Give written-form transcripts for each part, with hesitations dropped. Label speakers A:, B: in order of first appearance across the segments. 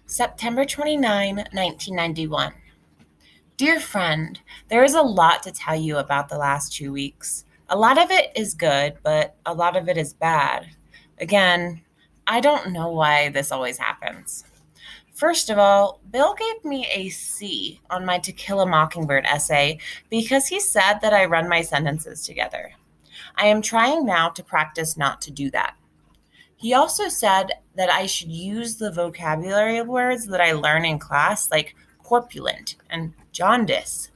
A: September 29, 1991. Dear friend, there is a lot to tell you about the last 2 weeks. A lot of it is good, but a lot of it is bad. Again, I don't know why this always happens. First of all, Bill gave me a C on my To Kill a Mockingbird essay because he said that I run my sentences together. I am trying now to practice not to do that. He also said that I should use the vocabulary words that I learn in class, like corpulent and jaundice.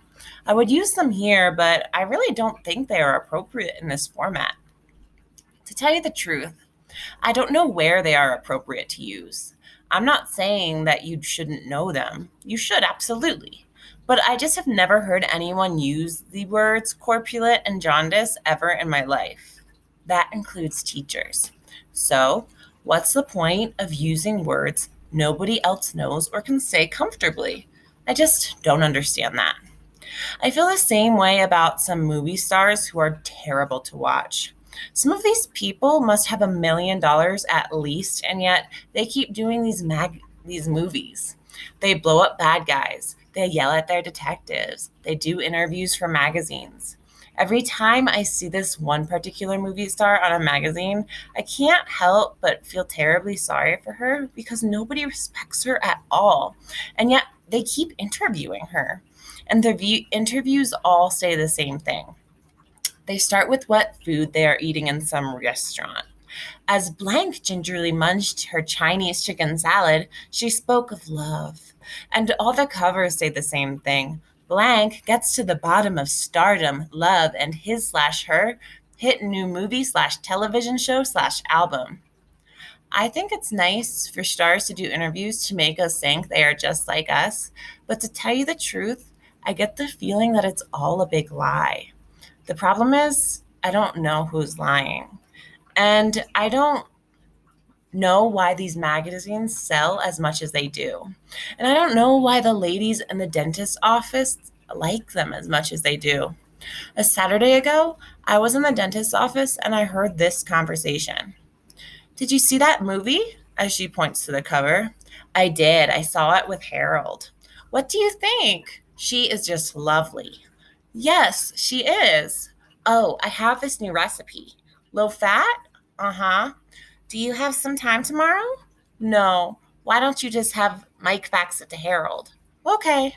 A: I would use them here, but I really don't think they are appropriate in this format. To tell you the truth, I don't know where they are appropriate to use. I'm not saying that you shouldn't know them. You should, absolutely. But I just have never heard anyone use the words corpulent and jaundice ever in my life. That includes teachers. So, what's the point of using words nobody else knows or can say comfortably? I just don't understand that. I feel the same way about some movie stars who are terrible to watch. Some of these people must have $1 million at least, and yet they keep doing these movies. They blow up bad guys. They yell at their detectives. They do interviews for magazines. Every time I see this one particular movie star on a magazine, I can't help but feel terribly sorry for her because nobody respects her at all. And yet they keep interviewing her. And the interviews all say the same thing. They start with what food they are eating in some restaurant. As Blank gingerly munched her Chinese chicken salad, she spoke of love. And all the covers say the same thing. Blank gets to the bottom of stardom, love, and his/her hit new movie/television show/album. I think it's nice for stars to do interviews to make us think they are just like us, but to tell you the truth, I get the feeling that it's all a big lie. The problem is, I don't know who's lying. And I don't know why these magazines sell as much as they do. And I don't know why the ladies in the dentist's office like them as much as they do. A Saturday ago, I was in the dentist's office and I heard this conversation. Did you see that movie? As she points to the cover. I did. I saw it with Harold. What do you think? She is just lovely. Yes, she is. Oh, I have this new recipe. Low fat? Uh-huh. Do you have some time tomorrow? No. Why don't you just have Mike fax it to Harold? Okay.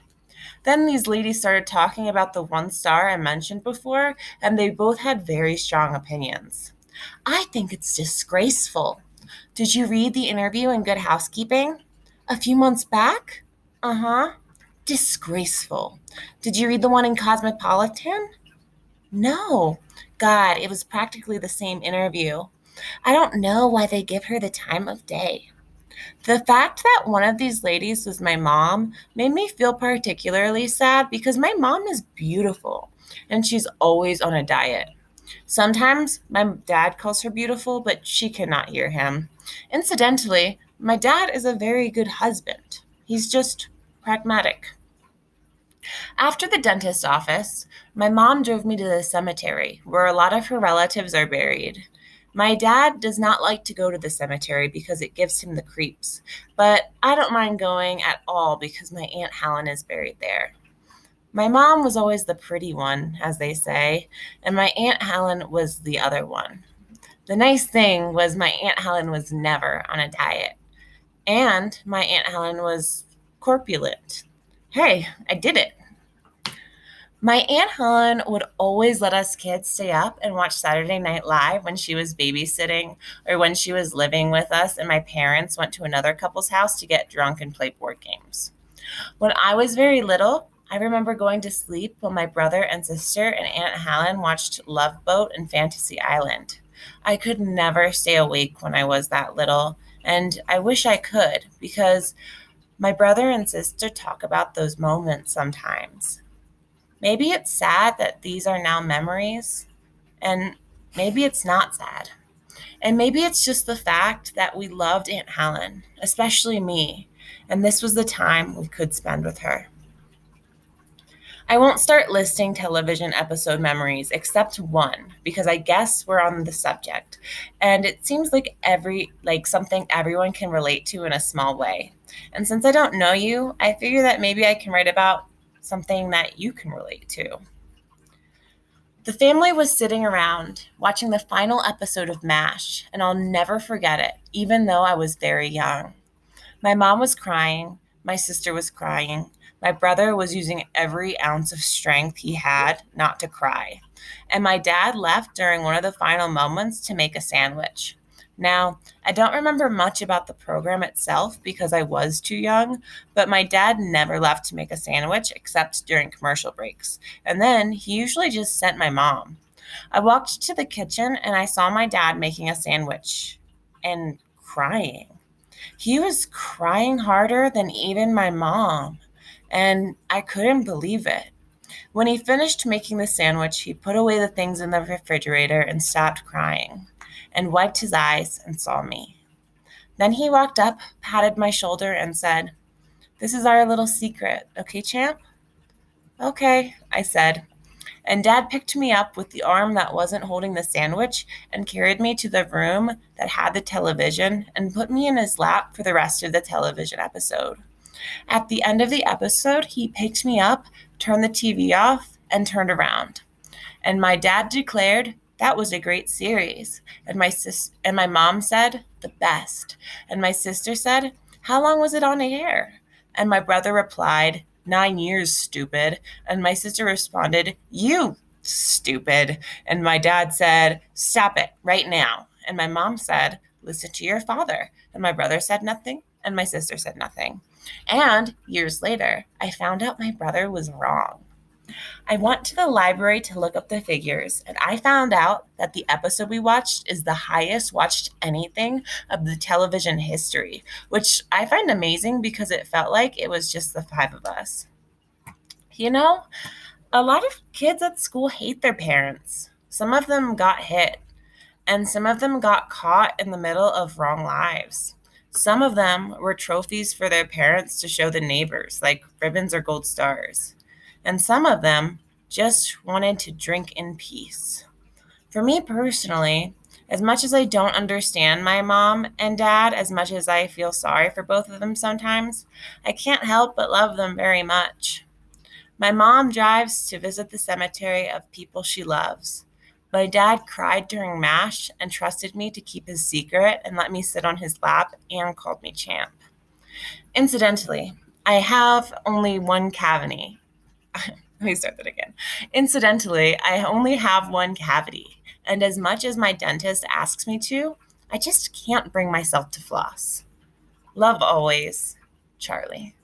A: Then these ladies started talking about the one star I mentioned before, and they both had very strong opinions. I think it's disgraceful. Did you read the interview in Good Housekeeping? A few months back? Uh-huh. Disgraceful. Did you read the one in Cosmopolitan? No. God, it was practically the same interview. I don't know why they give her the time of day. The fact that one of these ladies was my mom made me feel particularly sad because my mom is beautiful and she's always on a diet. Sometimes my dad calls her beautiful, but she cannot hear him. Incidentally, my dad is a very good husband. He's just pragmatic. After the dentist's office, my mom drove me to the cemetery where a lot of her relatives are buried. My dad does not like to go to the cemetery because it gives him the creeps, but I don't mind going at all because my Aunt Helen is buried there. My mom was always the pretty one, as they say, and my Aunt Helen was the other one. The nice thing was my Aunt Helen was never on a diet, and my Aunt Helen was corpulent. Hey, I did it. My Aunt Helen would always let us kids stay up and watch Saturday Night Live when she was babysitting or when she was living with us and my parents went to another couple's house to get drunk and play board games. When I was very little, I remember going to sleep while my brother and sister and Aunt Helen watched Love Boat and Fantasy Island. I could never stay awake when I was that little, and I wish I could because my brother and sister talk about those moments sometimes. Maybe it's sad that these are now memories, and maybe it's not sad. And maybe it's just the fact that we loved Aunt Helen, especially me, and this was the time we could spend with her. I won't start listing television episode memories except one because I guess we're on the subject. And it seems like something everyone can relate to in a small way. And since I don't know you, I figure that maybe I can write about something that you can relate to. The family was sitting around watching the final episode of MASH, and I'll never forget it, even though I was very young. My mom was crying. My sister was crying. My brother was using every ounce of strength he had not to cry. And my dad left during one of the final moments to make a sandwich. Now, I don't remember much about the program itself because I was too young, but my dad never left to make a sandwich except during commercial breaks. And then he usually just sent my mom. I walked to the kitchen and I saw my dad making a sandwich and crying. He was crying harder than even my mom, and I couldn't believe it. When he finished making the sandwich, he put away the things in the refrigerator and stopped crying, and wiped his eyes and saw me. Then he walked up, patted my shoulder, and said, "This is our little secret, okay, champ?" "Okay," I said. And Dad picked me up with the arm that wasn't holding the sandwich and carried me to the room that had the television and put me in his lap for the rest of the television episode. At the end of the episode, he picked me up, turned the TV off, and turned around. And my dad declared that was a great series. And my mom said, "The best." And my sister said, "How long was it on air?" And my brother replied, "9 years, stupid." And my sister responded, "You stupid." And my dad said, "Stop it right now." And my mom said, "Listen to your father." And my brother said nothing, and my sister said nothing. And years later, I found out my brother was wrong. I went to the library to look up the figures, and I found out that the episode we watched is the highest watched anything of the television history, which I find amazing because it felt like it was just the five of us. You know, a lot of kids at school hate their parents. Some of them got hit, and some of them got caught in the middle of wrong lives. Some of them were trophies for their parents to show the neighbors, like ribbons or gold stars. And some of them just wanted to drink in peace. For me personally, as much as I don't understand my mom and dad, as much as I feel sorry for both of them sometimes, I can't help but love them very much. My mom drives to visit the cemetery of people she loves. My dad cried during MASH and trusted me to keep his secret and let me sit on his lap and called me champ. Incidentally, I have only one cavity. Let me start that again. Incidentally, I only have one cavity, and as much as my dentist asks me to, I just can't bring myself to floss. Love always, Charlie.